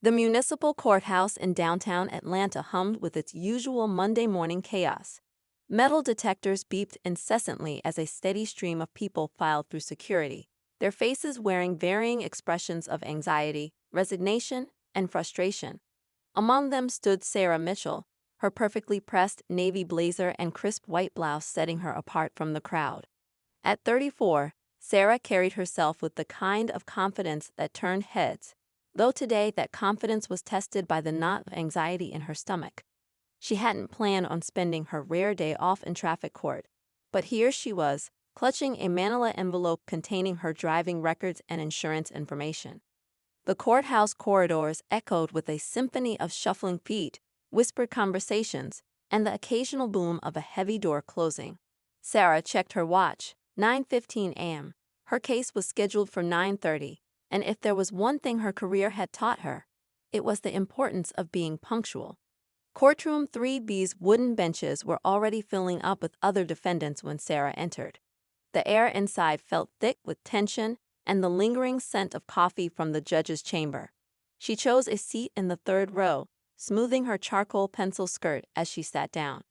The municipal courthouse in downtown Atlanta hummed with its usual Monday morning chaos. Metal detectors beeped incessantly as a steady stream of people filed through security, their faces wearing varying expressions of anxiety, resignation, and frustration. Among them stood Sarah Mitchell, her perfectly pressed navy blazer and crisp white blouse setting her apart from the crowd. At 34, Sarah carried herself with the kind of confidence that turned heads, though today that confidence was tested by the knot of anxiety in her stomach. She hadn't planned on spending her rare day off in traffic court, but here she was, clutching a manila envelope containing her driving records and insurance information. The courthouse corridors echoed with a symphony of shuffling feet, whispered conversations, and the occasional boom of a heavy door closing. Sarah checked her watch, 9:15 a.m. Her case was scheduled for 9:30, and if there was one thing her career had taught her, it was the importance of being punctual. Courtroom 3B's wooden benches were already filling up with other defendants when Sarah entered. The air inside felt thick with tension and the lingering scent of coffee from the judge's chamber. She chose a seat in the third row, smoothing her charcoal pencil skirt as she sat down.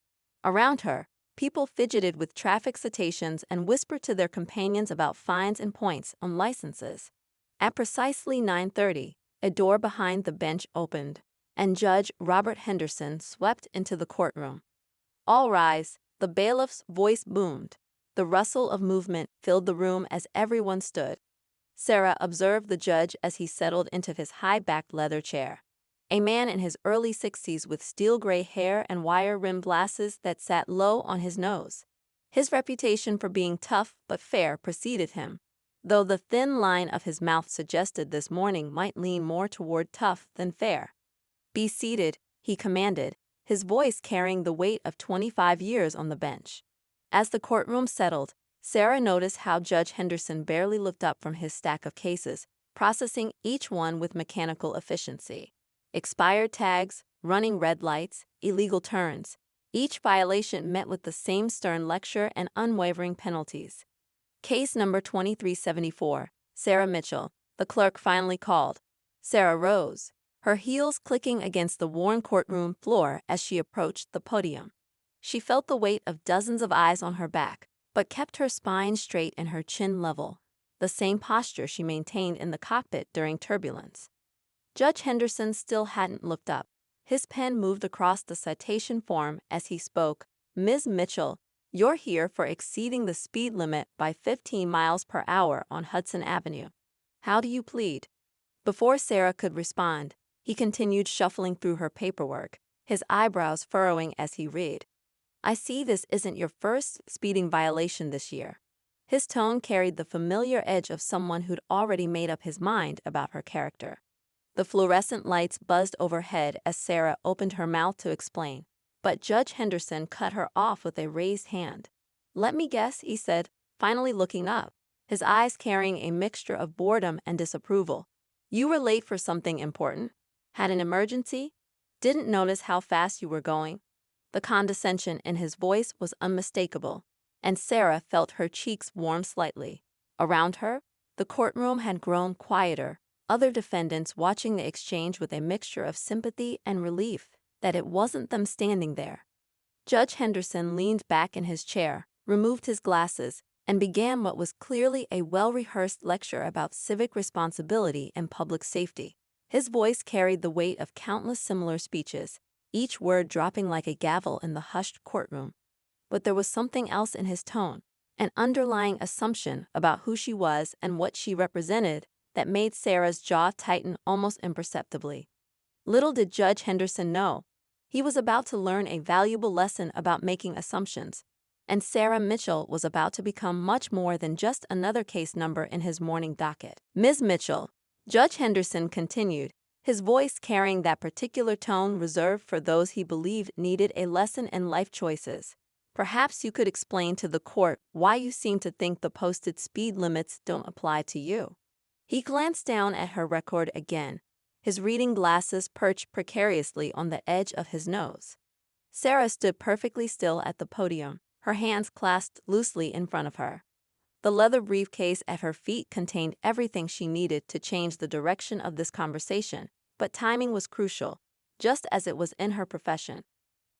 Around her, people fidgeted with traffic citations and whispered to their companions about fines and points on licenses. At precisely 9:30, a door behind the bench opened, and Judge Robert Henderson swept into the courtroom. "All rise," the bailiff's voice boomed. The rustle of movement filled the room as everyone stood. Sarah observed the judge as he settled into his high-backed leather chair. A man in his early 60s with steel-gray hair and wire-rimmed glasses that sat low on his nose. His reputation for being tough but fair preceded him, though the thin line of his mouth suggested this morning might lean more toward tough than fair. "Be seated," he commanded, his voice carrying the weight of 25 years on the bench. As the courtroom settled, Sarah noticed how Judge Henderson barely looked up from his stack of cases, processing each one with mechanical efficiency. Expired tags, running red lights, illegal turns. Each violation met with the same stern lecture and unwavering penalties. Case number 2374, Sarah Mitchell, the clerk finally called. Sarah rose, her heels clicking against the worn courtroom floor as she approached the podium. She felt the weight of dozens of eyes on her back, but kept her spine straight and her chin level, the same posture she maintained in the cockpit during turbulence. Judge Henderson still hadn't looked up. His pen moved across the citation form as he spoke. "Ms. Mitchell, you're here for exceeding the speed limit by 15 miles per hour on Hudson Avenue. How do you plead?" Before Sarah could respond, he continued shuffling through her paperwork, his eyebrows furrowing as he read. "I see this isn't your first speeding violation this year." His tone carried the familiar edge of someone who'd already made up his mind about her character. The fluorescent lights buzzed overhead as Sarah opened her mouth to explain, but Judge Henderson cut her off with a raised hand. "Let me guess," he said, finally looking up, his eyes carrying a mixture of boredom and disapproval. "You were late for something important? Had an emergency? Didn't notice how fast you were going?" The condescension in his voice was unmistakable, and Sarah felt her cheeks warm slightly. Around her, the courtroom had grown quieter, other defendants watching the exchange with a mixture of sympathy and relief that it wasn't them standing there. Judge Henderson leaned back in his chair, removed his glasses, and began what was clearly a well-rehearsed lecture about civic responsibility and public safety. His voice carried the weight of countless similar speeches, each word dropping like a gavel in the hushed courtroom. But there was something else in his tone, an underlying assumption about who she was and what she represented that made Sarah's jaw tighten almost imperceptibly. Little did Judge Henderson know, he was about to learn a valuable lesson about making assumptions, and Sarah Mitchell was about to become much more than just another case number in his morning docket. "Ms. Mitchell," Judge Henderson continued, his voice carrying that particular tone reserved for those he believed needed a lesson in life choices. "Perhaps you could explain to the court why you seem to think the posted speed limits don't apply to you." He glanced down at her record again, his reading glasses perched precariously on the edge of his nose. Sarah stood perfectly still at the podium, her hands clasped loosely in front of her. The leather briefcase at her feet contained everything she needed to change the direction of this conversation, but timing was crucial, just as it was in her profession.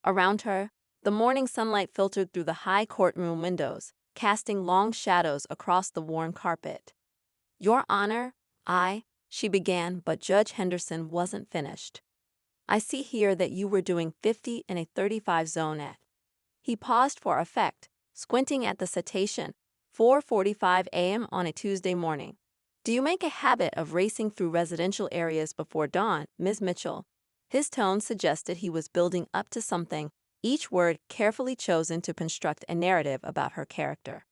Around her, the morning sunlight filtered through the high courtroom windows, casting long shadows across the worn carpet. "Your Honor, she began, but Judge Henderson wasn't finished. "I see here that you were doing 50 in a 35 zone at." He paused for effect, squinting at the citation, 4:45 a.m. on a Tuesday morning. "Do you make a habit of racing through residential areas before dawn, Ms. Mitchell?" His tone suggested he was building up to something, each word carefully chosen to construct a narrative about her character.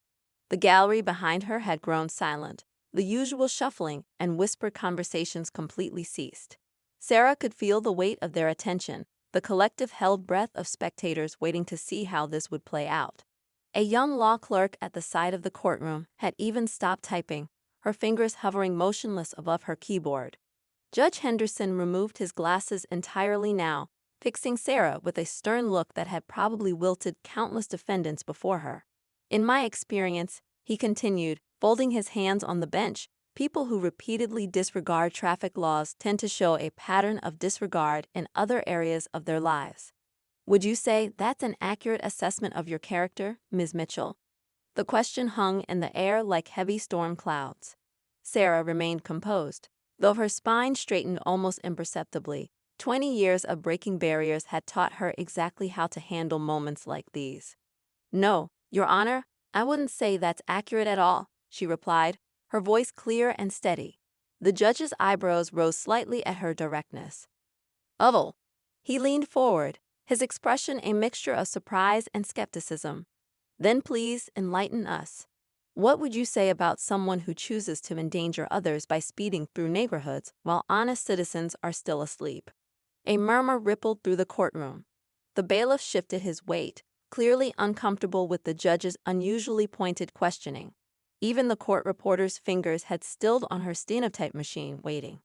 The gallery behind her had grown silent. The usual shuffling and whispered conversations completely ceased. Sarah could feel the weight of their attention, the collective held breath of spectators waiting to see how this would play out. A young law clerk at the side of the courtroom had even stopped typing, her fingers hovering motionless above her keyboard. Judge Henderson removed his glasses entirely now, fixing Sarah with a stern look that had probably wilted countless defendants before her. "In my experience," he continued, folding his hands on the bench, "people who repeatedly disregard traffic laws tend to show a pattern of disregard in other areas of their lives. Would you say that's an accurate assessment of your character, Ms. Mitchell?" The question hung in the air like heavy storm clouds. Sarah remained composed, though her spine straightened almost imperceptibly. 20 years of breaking barriers had taught her exactly how to handle moments like these. "No, Your Honor, I wouldn't say that's accurate at all," she replied, her voice clear and steady. The judge's eyebrows rose slightly at her directness. "Oh." He leaned forward, his expression a mixture of surprise and skepticism. "Then please enlighten us. What would you say about someone who chooses to endanger others by speeding through neighborhoods while honest citizens are still asleep?" A murmur rippled through the courtroom. The bailiff shifted his weight, clearly uncomfortable with the judge's unusually pointed questioning. Even the court reporter's fingers had stilled on her stenotype machine, waiting.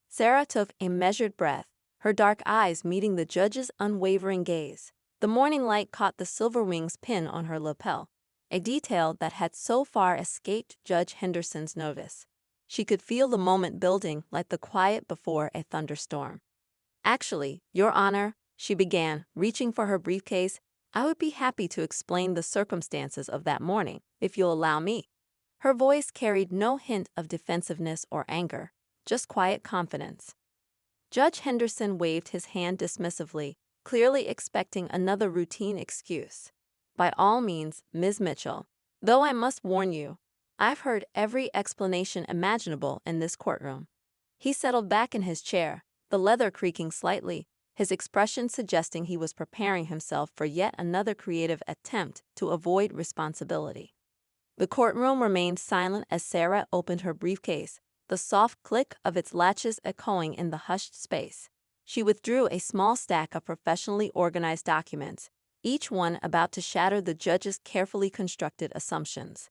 Sarah took a measured breath, her dark eyes meeting the judge's unwavering gaze. The morning light caught the silver wings pin on her lapel, a detail that had so far escaped Judge Henderson's notice. She could feel the moment building like the quiet before a thunderstorm. "Actually, Your Honor," she began, reaching for her briefcase, "I would be happy to explain the circumstances of that morning, if you'll allow me." Her voice carried no hint of defensiveness or anger, just quiet confidence. Judge Henderson waved his hand dismissively, clearly expecting another routine excuse. "By all means, Ms. Mitchell. Though I must warn you, I've heard every explanation imaginable in this courtroom." He settled back in his chair, the leather creaking slightly, his expression suggesting he was preparing himself for yet another creative attempt to avoid responsibility. The courtroom remained silent as Sarah opened her briefcase, the soft click of its latches echoing in the hushed space. She withdrew a small stack of professionally organized documents, each one about to shatter the judge's carefully constructed assumptions.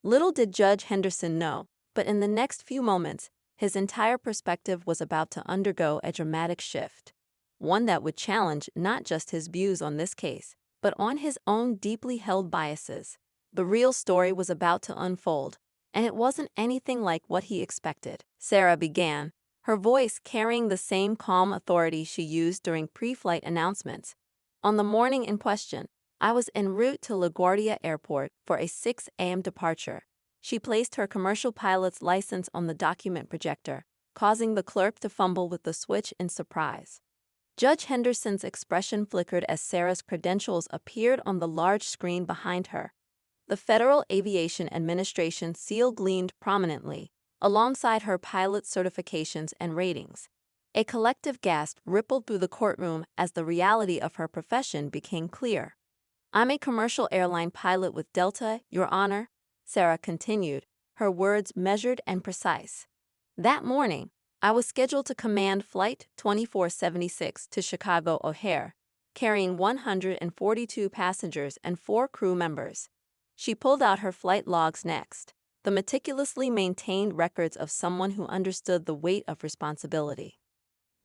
Little did Judge Henderson know, but in the next few moments, his entire perspective was about to undergo a dramatic shift, one that would challenge not just his views on this case, but on his own deeply held biases. The real story was about to unfold, and it wasn't anything like what he expected. Sarah began, her voice carrying the same calm authority she used during pre-flight announcements. "On the morning in question, I was en route to LaGuardia Airport for a 6 a.m. departure." She placed her commercial pilot's license on the document projector, causing the clerk to fumble with the switch in surprise. Judge Henderson's expression flickered as Sarah's credentials appeared on the large screen behind her. The Federal Aviation Administration seal gleamed prominently, alongside her pilot certifications and ratings. A collective gasp rippled through the courtroom as the reality of her profession became clear. "I'm a commercial airline pilot with Delta, Your Honor," Sarah continued, her words measured and precise. "That morning, I was scheduled to command Flight 2476 to Chicago O'Hare, carrying 142 passengers and 4 crew members." She pulled out her flight logs next, the meticulously maintained records of someone who understood the weight of responsibility.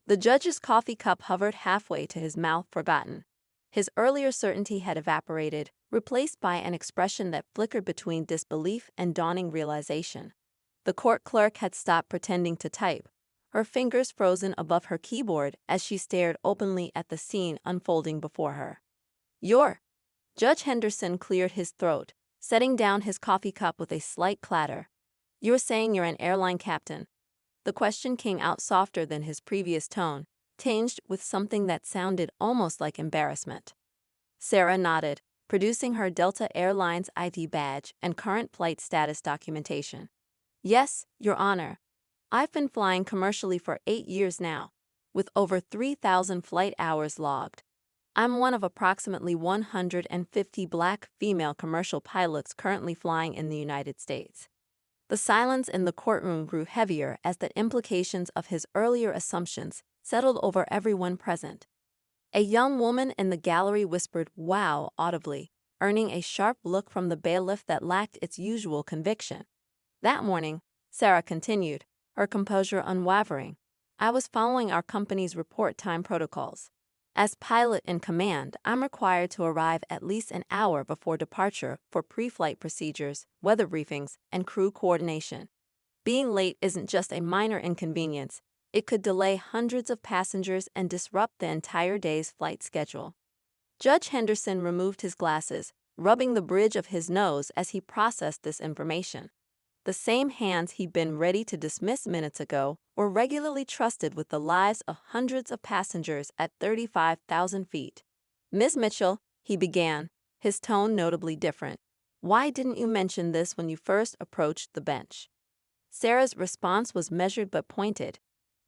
The judge's coffee cup hovered halfway to his mouth, forgotten. His earlier certainty had evaporated, replaced by an expression that flickered between disbelief and dawning realization. The court clerk had stopped pretending to type, her fingers frozen above her keyboard as she stared openly at the scene unfolding before her. "You're—" Judge Henderson cleared his throat, setting down his coffee cup with a slight clatter. "You're saying you're an airline captain?" The question came out softer than his previous tone, tinged with something that sounded almost like embarrassment. Sarah nodded, producing her Delta Airlines ID badge and current flight status documentation. "Yes, Your Honor. I've been flying commercially for 8 years now, with over 3,000 flight hours logged. I'm one of approximately 150 Black female commercial pilots currently flying in the United States." The silence in the courtroom grew heavier as the implications of his earlier assumptions settled over everyone present. A young woman in the gallery whispered "wow" audibly, earning a sharp look from the bailiff that lacked its usual conviction. "That morning," Sarah continued, her composure unwavering, "I was following our company's report time protocols. As pilot in command, I'm required to arrive at least an hour before departure for pre-flight procedures, weather briefings, and crew coordination. Being late isn't just a minor inconvenience, it could delay hundreds of passengers and disrupt the entire day's flight schedule." Judge Henderson removed his glasses, rubbing the bridge of his nose as he processed this information. The same hands he'd been ready to dismiss minutes ago were regularly trusted with the lives of hundreds of passengers at 35,000 feet. "Miss Mitchell," he began, his tone notably different, "why didn't you mention this when you first approached the bench?" Sarah's response was measured but pointed.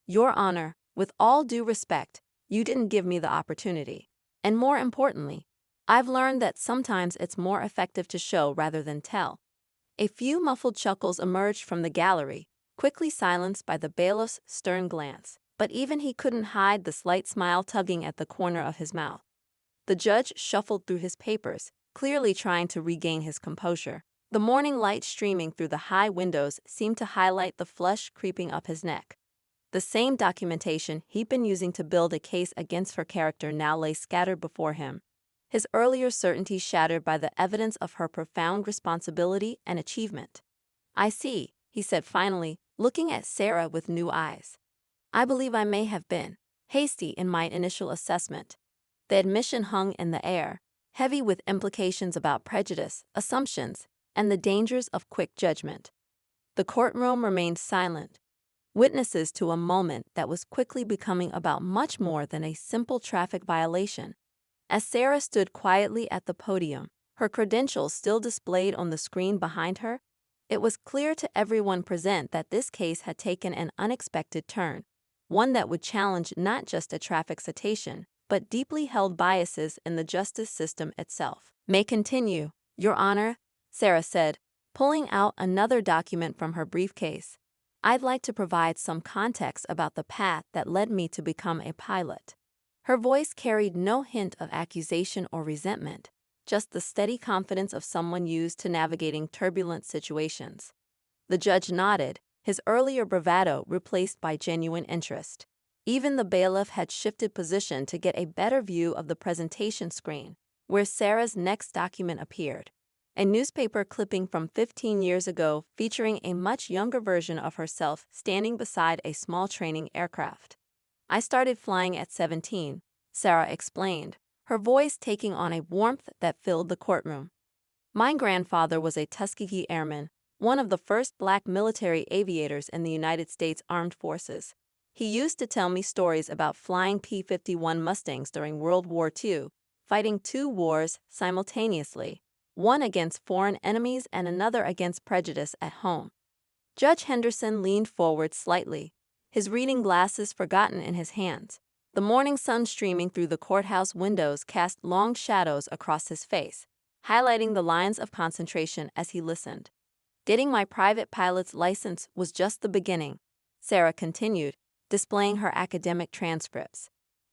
"Your Honor, with all due respect, you didn't give me the opportunity. And more importantly, I've learned that sometimes it's more effective to show rather than tell." A few muffled chuckles emerged from the gallery, quickly silenced by the bailiff's stern glance, but even he couldn't hide the slight smile tugging at the corner of his mouth. The judge shuffled through his papers, clearly trying to regain his composure. The morning light streaming through the high windows seemed to highlight the flush creeping up his neck. The same documentation he'd been using to build a case against her character now lay scattered before him, his earlier certainty shattered by the evidence of her profound responsibility and achievement. "I see," he said finally, looking at Sarah with new eyes. "I believe I may have been hasty in my initial assessment." The admission hung in the air, heavy with implications about prejudice, assumptions, and the dangers of quick judgment. The courtroom remained silent, witnesses to a moment that was quickly becoming about much more than a simple traffic violation. As Sarah stood quietly at the podium, her credentials still displayed on the screen behind her, it was clear to everyone present that this case had taken an unexpected turn, one that would challenge not just a traffic citation, but deeply held biases in the justice system itself. "May continue, Your Honor," Sarah said, pulling out another document from her briefcase. "I'd like to provide some context about the path that led me to become a pilot." Her voice carried no hint of accusation or resentment, just the steady confidence of someone used to navigating turbulent situations. The judge nodded, his earlier bravado replaced by genuine interest. Even the bailiff had shifted position to get a better view of the presentation screen, where Sarah's next document appeared. A newspaper clipping from 15 years ago featuring a much younger version of herself standing beside a small training aircraft. "I started flying at 17, Sarah explained, her voice taking on a warmth that filled the courtroom. "My grandfather was a Tuskegee Airman, one of the first Black military aviators in the United States Armed Forces. He used to tell me stories about flying P-51 Mustangs during World War II, fighting 2 wars simultaneously, one against foreign enemies and another against prejudice at home." Judge Henderson leaned forward slightly, his reading glasses forgotten in his hands. The morning sun streaming through the courthouse windows cast long shadows across his face, highlighting the lines of concentration as he listened. "Getting my private pilot's license was just the beginning," Sarah continued, displaying her academic transcripts.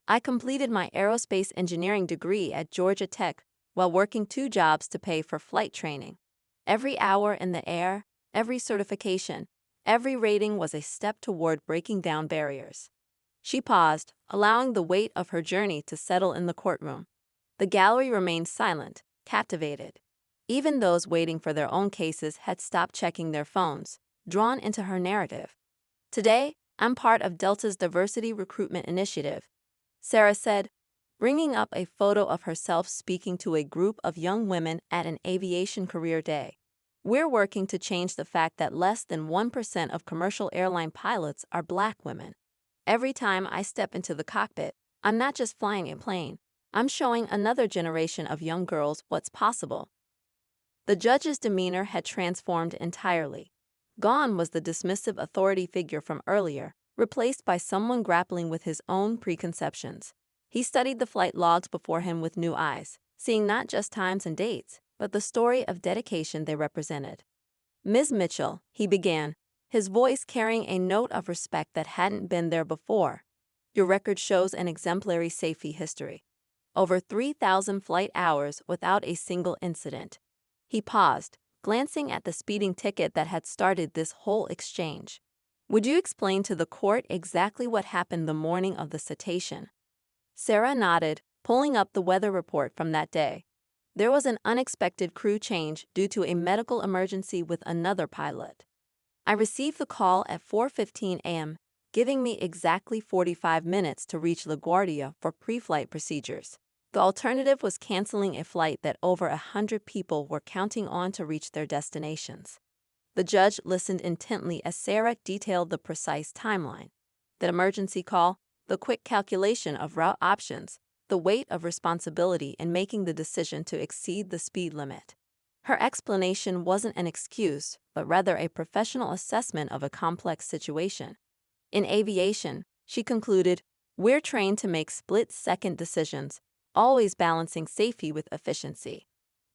"I completed my aerospace engineering degree at Georgia Tech while working 2 jobs to pay for flight training. Every hour in the air, every certification, every rating was a step toward breaking down barriers." She paused, allowing the weight of her journey to settle in the courtroom. The gallery remained silent, captivated. Even those waiting for their own cases had stopped checking their phones, drawn into her narrative. "Today, I'm part of Delta's diversity recruitment initiative, Sarah said, bringing up a photo of herself speaking to a group of young women at an aviation career day. We're working to change the fact that less than 1% of commercial airline pilots are Black women. Every time I step into the cockpit, I'm not just flying a plane, I'm showing another generation of young girls what's possible. The judge's demeanor had transformed entirely. Gone was the dismissive authority figure from earlier, replaced by someone grappling with his own preconceptions. He studied the flight logs before him with new eyes, seeing not just times and dates, but the story of dedication they represented. "Ms. Mitchell," he began, his voice carrying a note of respect that hadn't been there before. "Your record shows an exemplary safety history. Over 3,000 flight hours without a single incident." He paused, glancing at the speeding ticket that had started this whole exchange. "Would you explain to the court exactly what happened the morning of the citation?" Sarah nodded, pulling up the weather report from that day. There was an unexpected crew change due to a medical emergency with another pilot. I received the call at 4:15 a.m., giving me exactly 45 minutes to reach LaGuardia for pre-flight procedures. The alternative was canceling a flight that over 100 people were counting on to reach their destinations. The judge listened intently as Sarah detailed the precise timeline: the emergency call, the quick calculation of route options, the weight of responsibility in making the decision to exceed the speed limit. Her explanation wasn't an excuse, but rather a professional assessment of a complex situation. In aviation, she concluded, we're trained to make split-second decisions, always balancing safety with efficiency.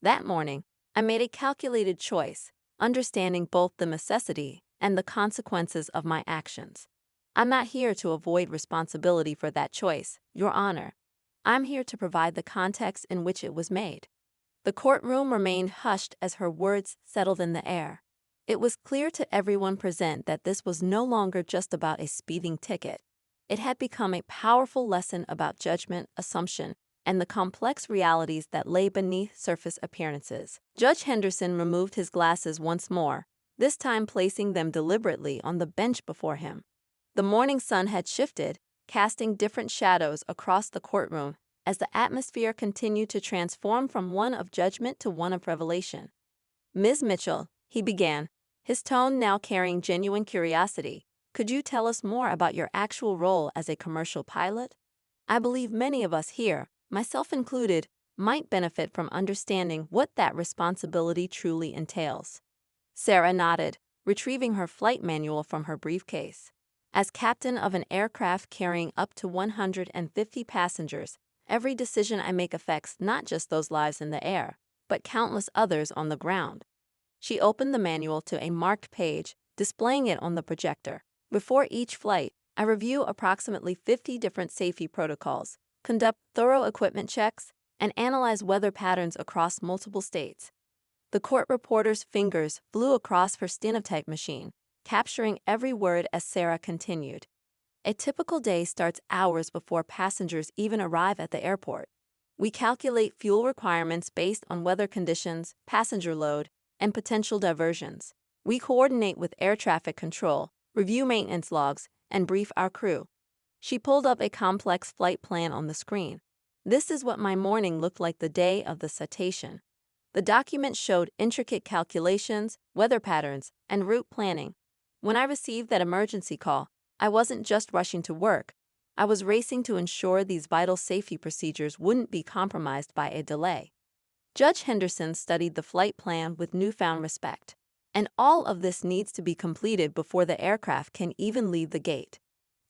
That morning, I made a calculated choice, understanding both the necessity and the consequences of my actions. I'm not here to avoid responsibility for that choice, Your Honor. I'm here to provide the context in which it was made. The courtroom remained hushed as her words settled in the air. It was clear to everyone present that this was no longer just about a speeding ticket. It had become a powerful lesson about judgment, assumption, and the complex realities that lay beneath surface appearances. Judge Henderson removed his glasses once more, this time placing them deliberately on the bench before him. The morning sun had shifted, casting different shadows across the courtroom as the atmosphere continued to transform from one of judgment to one of revelation. "Ms. Mitchell," he began, his tone now carrying genuine curiosity, "could you tell us more about your actual role as a commercial pilot? I believe many of us here, myself included, might benefit from understanding what that responsibility truly entails." Sarah nodded, retrieving her flight manual from her briefcase. "As captain of an aircraft carrying up to 150 passengers, every decision I make affects not just those lives in the air, but countless others on the ground." She opened the manual to a marked page, displaying it on the projector. "Before each flight, I review approximately 50 different safety protocols, conduct thorough equipment checks, and analyze weather patterns across multiple states." The court reporter's fingers flew across her stenotype machine, capturing every word as Sarah continued. "A typical day starts hours before passengers even arrive at the airport. We calculate fuel requirements based on weather conditions, passenger load, and potential diversions. We coordinate with air traffic control, review maintenance logs, and brief our crew." She pulled up a complex flight plan on the screen. "This is what my morning looked like the day of the citation." The document showed intricate calculations, weather patterns, and route planning. "When I received that emergency call, I wasn't just rushing to work. I was racing to ensure these vital safety procedures wouldn't be compromised by a delay." Judge Henderson studied the flight plan with newfound respect. "And all of this needs to be completed before the aircraft can even leave the gate."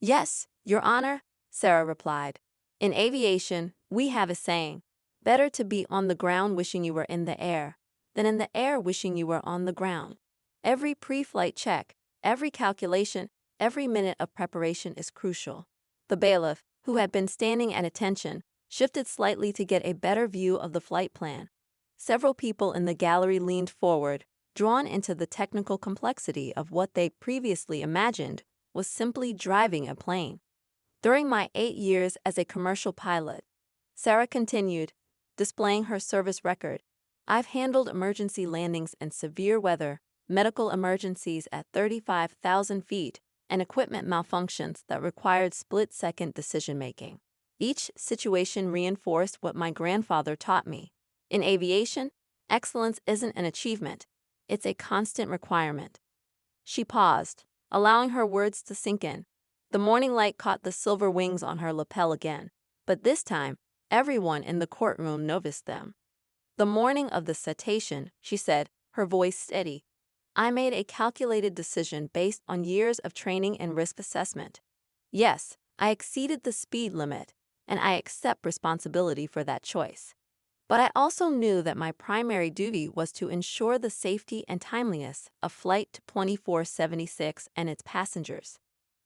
"Yes, Your Honor," Sarah replied. "In aviation, we have a saying, better to be on the ground wishing you were in the air, than in the air wishing you were on the ground. Every pre-flight check, every calculation, every minute of preparation is crucial." The bailiff, who had been standing at attention, shifted slightly to get a better view of the flight plan. Several people in the gallery leaned forward, drawn into the technical complexity of what they previously imagined was simply driving a plane. "During my 8 years as a commercial pilot," Sarah continued, displaying her service record, "I've handled emergency landings in severe weather, medical emergencies at 35,000 feet, and equipment malfunctions that required split-second decision-making. Each situation reinforced what my grandfather taught me. In aviation, excellence isn't an achievement, it's a constant requirement. She paused, allowing her words to sink in. The morning light caught the silver wings on her lapel again, but this time, everyone in the courtroom noticed them. The morning of the citation, she said, her voice steady, I made a calculated decision based on years of training and risk assessment. Yes, I exceeded the speed limit, and I accept responsibility for that choice. But I also knew that my primary duty was to ensure the safety and timeliness of Flight 2476 and its passengers.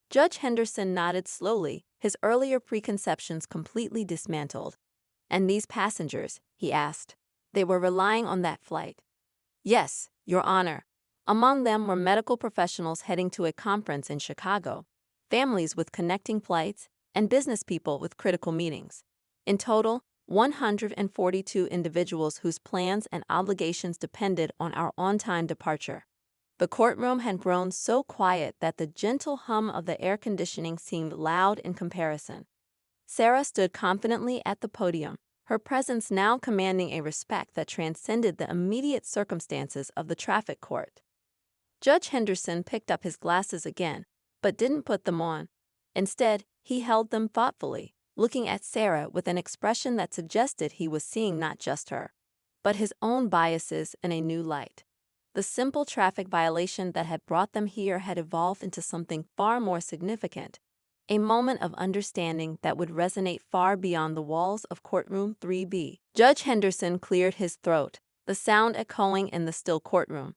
Judge Henderson nodded slowly, his earlier preconceptions completely dismantled. And these passengers, he asked, they were relying on that flight. Yes, Your Honor. Among them were medical professionals heading to a conference in Chicago, families with connecting flights, and business people with critical meetings. In total, 142 individuals whose plans and obligations depended on our on-time departure. The courtroom had grown so quiet that the gentle hum of the air conditioning seemed loud in comparison. Sarah stood confidently at the podium, her presence now commanding a respect that transcended the immediate circumstances of the traffic court. Judge Henderson picked up his glasses again, but didn't put them on. Instead, he held them thoughtfully, looking at Sarah with an expression that suggested he was seeing not just her, but his own biases in a new light. The simple traffic violation that had brought them here had evolved into something far more significant, a moment of understanding that would resonate far beyond the walls of courtroom 3B. Judge Henderson cleared his throat, the sound echoing in the still courtroom.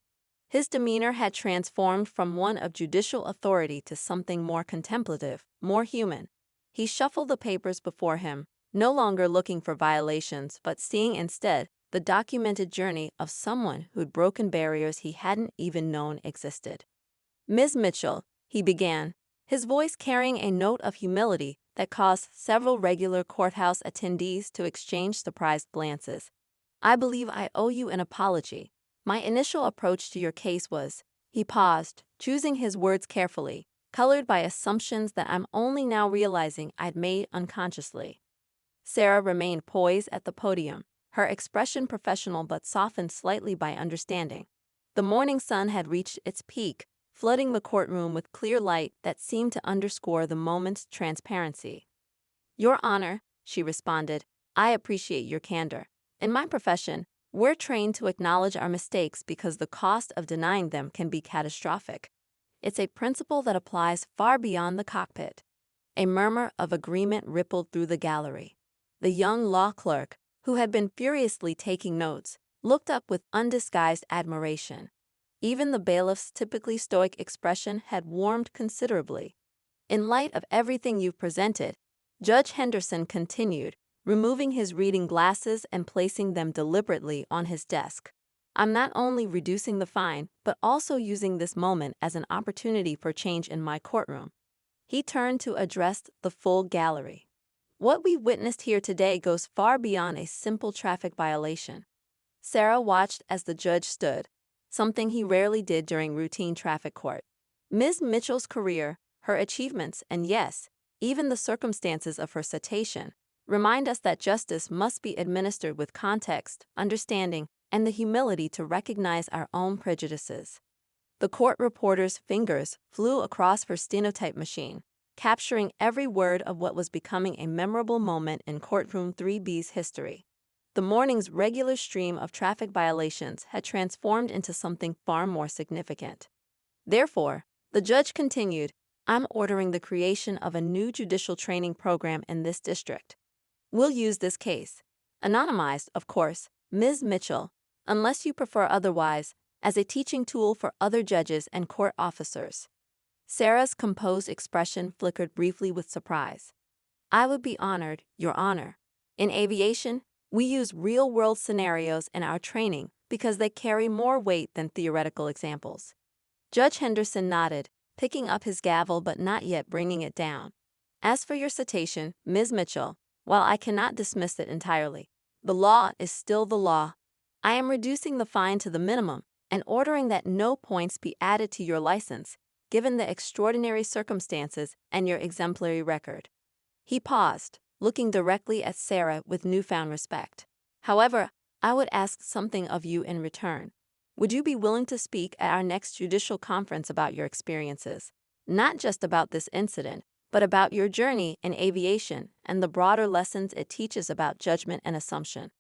His demeanor had transformed from one of judicial authority to something more contemplative, more human. He shuffled the papers before him, no longer looking for violations but seeing instead the documented journey of someone who'd broken barriers he hadn't even known existed. Ms. Mitchell, he began, his voice carrying a note of humility that caused several regular courthouse attendees to exchange surprised glances. I believe I owe you an apology. My initial approach to your case was, he paused, choosing his words carefully, colored by assumptions that I'm only now realizing I'd made unconsciously. Sarah remained poised at the podium, her expression professional but softened slightly by understanding. The morning sun had reached its peak, flooding the courtroom with clear light that seemed to underscore the moment's transparency. Your Honor, she responded, I appreciate your candor. In my profession, we're trained to acknowledge our mistakes because the cost of denying them can be catastrophic. It's a principle that applies far beyond the cockpit. A murmur of agreement rippled through the gallery. The young law clerk, who had been furiously taking notes, looked up with undisguised admiration. Even the bailiff's typically stoic expression had warmed considerably. In light of everything you've presented, Judge Henderson continued, removing his reading glasses and placing them deliberately on his desk. I'm not only reducing the fine, but also using this moment as an opportunity for change in my courtroom. He turned to address the full gallery. What we witnessed here today goes far beyond a simple traffic violation. Sarah watched as the judge stood, something he rarely did during routine traffic court. Ms. Mitchell's career, her achievements, and yes, even the circumstances of her citation, remind us that justice must be administered with context, understanding, and the humility to recognize our own prejudices. The court reporter's fingers flew across her stenotype machine, capturing every word of what was becoming a memorable moment in courtroom 3B's history. The morning's regular stream of traffic violations had transformed into something far more significant. Therefore, the judge continued, I'm ordering the creation of a new judicial training program in this district. We'll use this case, anonymized, of course, Ms. Mitchell, unless you prefer otherwise, as a teaching tool for other judges and court officers. Sarah's composed expression flickered briefly with surprise. I would be honored, Your Honor. In aviation, we use real-world scenarios in our training because they carry more weight than theoretical examples. Judge Henderson nodded, picking up his gavel but not yet bringing it down. As for your citation, Ms. Mitchell, while I cannot dismiss it entirely, the law is still the law. I am reducing the fine to the minimum and ordering that no points be added to your license, given the extraordinary circumstances and your exemplary record. He paused, looking directly at Sarah with newfound respect. However, I would ask something of you in return. Would you be willing to speak at our next judicial conference about your experiences? Not just about this incident, but about your journey in aviation and the broader lessons it teaches about judgment and assumption.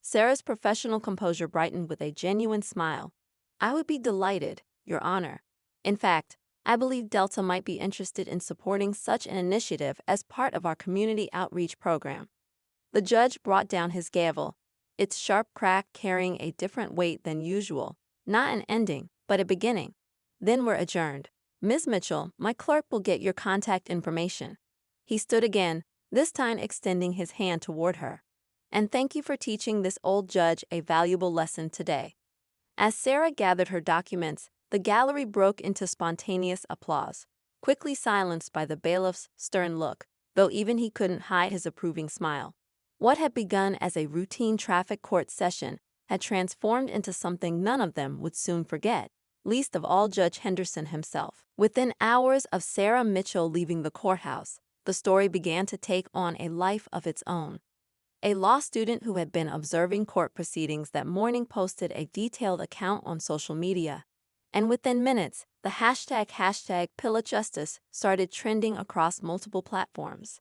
Sarah's professional composure brightened with a genuine smile. I would be delighted, Your Honor. In fact, I believe Delta might be interested in supporting such an initiative as part of our community outreach program. The judge brought down his gavel, its sharp crack carrying a different weight than usual, not an ending, but a beginning. Then we're adjourned. Ms. Mitchell, my clerk will get your contact information. He stood again, this time extending his hand toward her. And thank you for teaching this old judge a valuable lesson today. As Sarah gathered her documents, the gallery broke into spontaneous applause, quickly silenced by the bailiff's stern look, though even he couldn't hide his approving smile. What had begun as a routine traffic court session had transformed into something none of them would soon forget, least of all Judge Henderson himself. Within hours of Sarah Mitchell leaving the courthouse, the story began to take on a life of its own. A law student who had been observing court proceedings that morning posted a detailed account on social media, and within minutes, the hashtag #PillowJustice started trending across multiple platforms.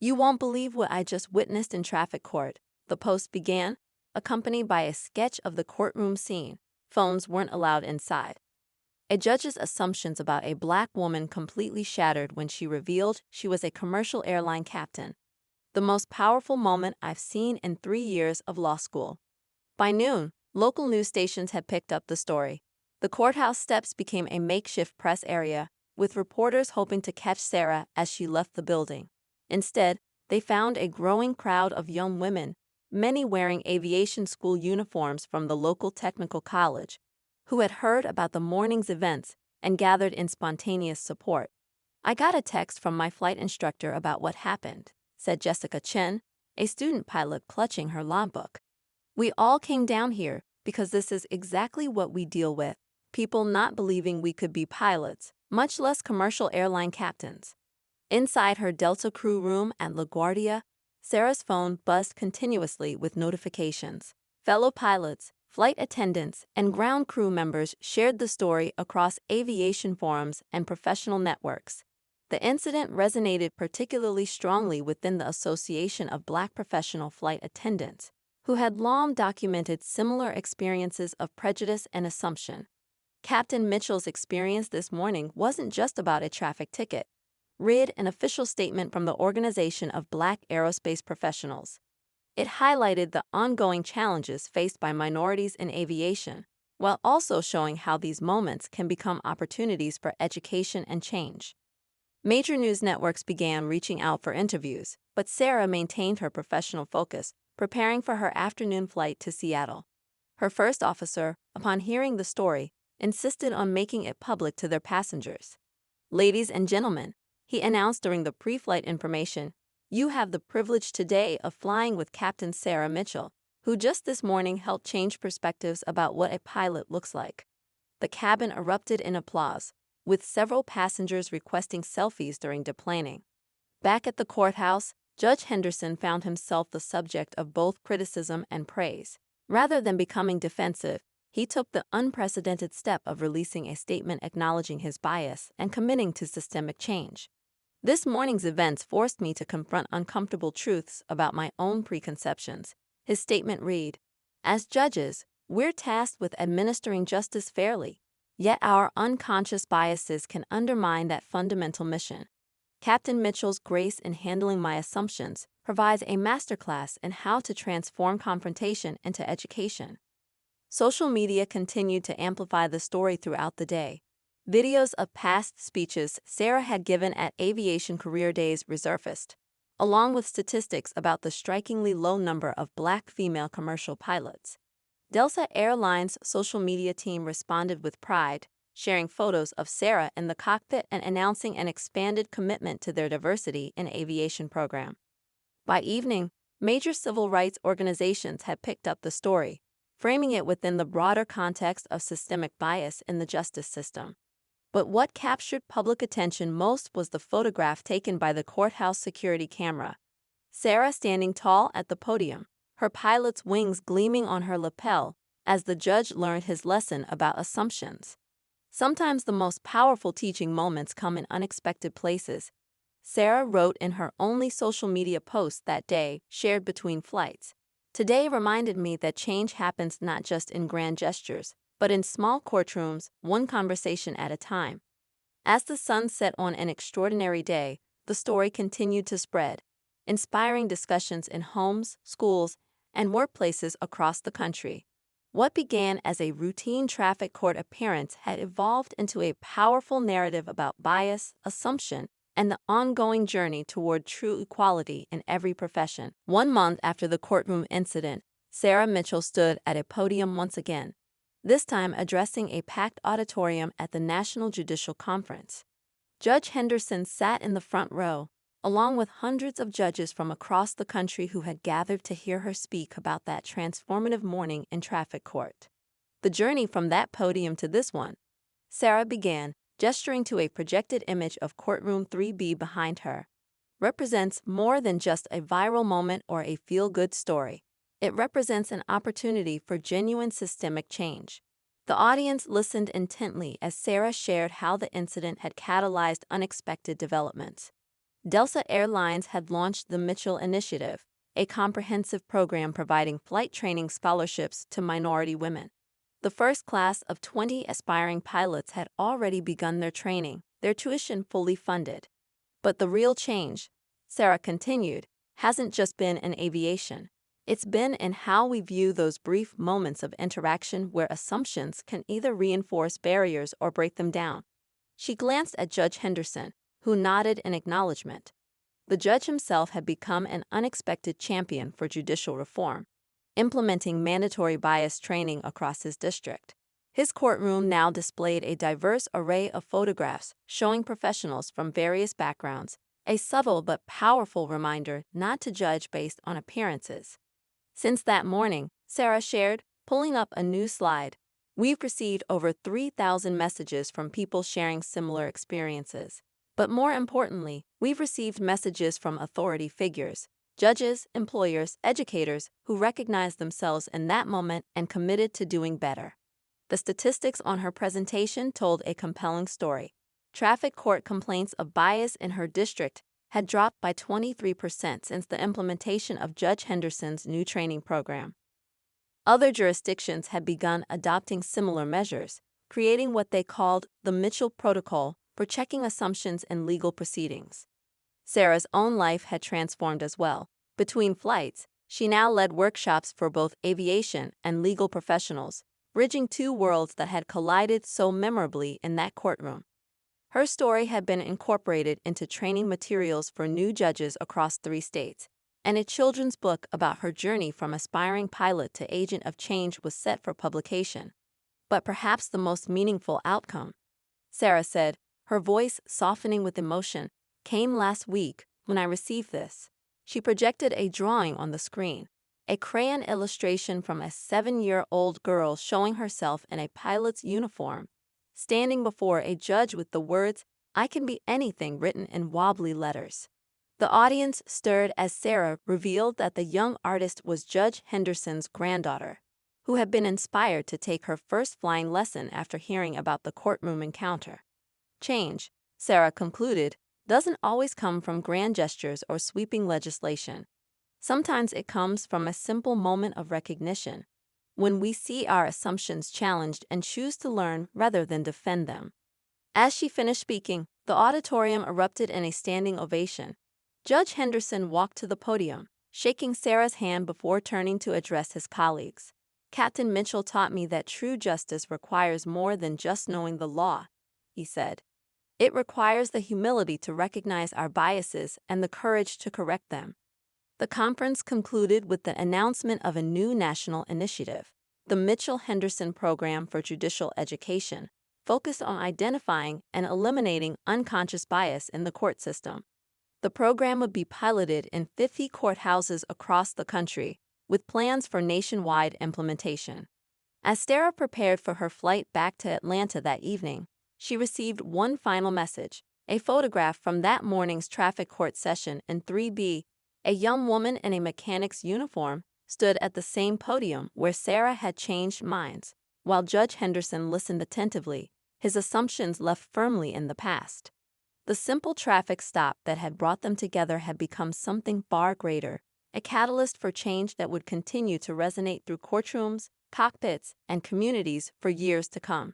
You won't believe what I just witnessed in traffic court, the post began, accompanied by a sketch of the courtroom scene. Phones weren't allowed inside. A judge's assumptions about a black woman completely shattered when she revealed she was a commercial airline captain. The most powerful moment I've seen in 3 years of law school. By noon, local news stations had picked up the story. The courthouse steps became a makeshift press area, with reporters hoping to catch Sarah as she left the building. Instead, they found a growing crowd of young women, many wearing aviation school uniforms from the local technical college, who had heard about the morning's events and gathered in spontaneous support. I got a text from my flight instructor about what happened, said Jessica Chen, a student pilot clutching her logbook. We all came down here because this is exactly what we deal with, people not believing we could be pilots, much less commercial airline captains. Inside her Delta crew room at LaGuardia, Sarah's phone buzzed continuously with notifications. Fellow pilots, flight attendants, and ground crew members shared the story across aviation forums and professional networks. The incident resonated particularly strongly within the Association of Black Professional Flight Attendants, who had long documented similar experiences of prejudice and assumption. Captain Mitchell's experience this morning wasn't just about a traffic ticket. Read an official statement from the Organization of Black Aerospace Professionals. It highlighted the ongoing challenges faced by minorities in aviation, while also showing how these moments can become opportunities for education and change. Major news networks began reaching out for interviews, but Sarah maintained her professional focus, preparing for her afternoon flight to Seattle. Her first officer, upon hearing the story, insisted on making it public to their passengers. Ladies and gentlemen, he announced during the pre-flight information, you have the privilege today of flying with Captain Sarah Mitchell, who just this morning helped change perspectives about what a pilot looks like. The cabin erupted in applause, with several passengers requesting selfies during deplaning. Back at the courthouse, Judge Henderson found himself the subject of both criticism and praise. Rather than becoming defensive, he took the unprecedented step of releasing a statement acknowledging his bias and committing to systemic change. This morning's events forced me to confront uncomfortable truths about my own preconceptions. His statement read, as judges, we're tasked with administering justice fairly, yet our unconscious biases can undermine that fundamental mission. Captain Mitchell's grace in handling my assumptions provides a masterclass in how to transform confrontation into education. Social media continued to amplify the story throughout the day. Videos of past speeches Sarah had given at Aviation Career Days resurfaced, along with statistics about the strikingly low number of Black female commercial pilots. Delta Airlines' social media team responded with pride, sharing photos of Sarah in the cockpit and announcing an expanded commitment to their diversity in aviation program. By evening, major civil rights organizations had picked up the story, framing it within the broader context of systemic bias in the justice system. But what captured public attention most was the photograph taken by the courthouse security camera. Sarah standing tall at the podium, her pilot's wings gleaming on her lapel, as the judge learned his lesson about assumptions. Sometimes the most powerful teaching moments come in unexpected places. Sarah wrote in her only social media post that day, shared between flights. Today reminded me that change happens not just in grand gestures, but in small courtrooms, one conversation at a time. As the sun set on an extraordinary day, the story continued to spread, inspiring discussions in homes, schools, and workplaces across the country. What began as a routine traffic court appearance had evolved into a powerful narrative about bias, assumption, and the ongoing journey toward true equality in every profession. 1 month after the courtroom incident, Sarah Mitchell stood at a podium once again, this time addressing a packed auditorium at the National Judicial Conference. Judge Henderson sat in the front row, along with hundreds of judges from across the country who had gathered to hear her speak about that transformative morning in traffic court. The journey from that podium to this one, Sarah began, gesturing to a projected image of Courtroom 3B behind her, represents more than just a viral moment or a feel-good story. It represents an opportunity for genuine systemic change. The audience listened intently as Sarah shared how the incident had catalyzed unexpected developments. Delta Airlines had launched the Mitchell Initiative, a comprehensive program providing flight training scholarships to minority women. The first class of 20 aspiring pilots had already begun their training, their tuition fully funded. But the real change, Sarah continued, hasn't just been in aviation. It's been in how we view those brief moments of interaction where assumptions can either reinforce barriers or break them down. She glanced at Judge Henderson, who nodded in acknowledgement. The judge himself had become an unexpected champion for judicial reform, implementing mandatory bias training across his district. His courtroom now displayed a diverse array of photographs showing professionals from various backgrounds, a subtle but powerful reminder not to judge based on appearances. Since that morning, Sarah shared, pulling up a new slide, we've received over 3,000 messages from people sharing similar experiences. But more importantly, we've received messages from authority figures, judges, employers, educators who recognized themselves in that moment and committed to doing better. The statistics on her presentation told a compelling story. Traffic court complaints of bias in her district had dropped by 23% since the implementation of Judge Henderson's new training program. Other jurisdictions had begun adopting similar measures, creating what they called the Mitchell Protocol for checking assumptions in legal proceedings. Sarah's own life had transformed as well. Between flights, she now led workshops for both aviation and legal professionals, bridging two worlds that had collided so memorably in that courtroom. Her story had been incorporated into training materials for new judges across 3 states, and a children's book about her journey from aspiring pilot to agent of change was set for publication. But perhaps the most meaningful outcome, Sarah said, her voice softening with emotion, came last week when I received this. She projected a drawing on the screen, a crayon illustration from a 7-year-old girl showing herself in a pilot's uniform, standing before a judge with the words, "I can be anything," written in wobbly letters. The audience stirred as Sarah revealed that the young artist was Judge Henderson's granddaughter, who had been inspired to take her first flying lesson after hearing about the courtroom encounter. Change, Sarah concluded, doesn't always come from grand gestures or sweeping legislation. Sometimes it comes from a simple moment of recognition, when we see our assumptions challenged and choose to learn rather than defend them. As she finished speaking, the auditorium erupted in a standing ovation. Judge Henderson walked to the podium, shaking Sarah's hand before turning to address his colleagues. "Captain Mitchell taught me that true justice requires more than just knowing the law," he said. "It requires the humility to recognize our biases and the courage to correct them." The conference concluded with the announcement of a new national initiative, the Mitchell-Henderson Program for Judicial Education, focused on identifying and eliminating unconscious bias in the court system. The program would be piloted in 50 courthouses across the country, with plans for nationwide implementation. As Sarah prepared for her flight back to Atlanta that evening, she received one final message, a photograph from that morning's traffic court session in 3B. A young woman in a mechanic's uniform stood at the same podium where Sarah had changed minds. While Judge Henderson listened attentively, his assumptions left firmly in the past. The simple traffic stop that had brought them together had become something far greater, a catalyst for change that would continue to resonate through courtrooms, cockpits, and communities for years to come.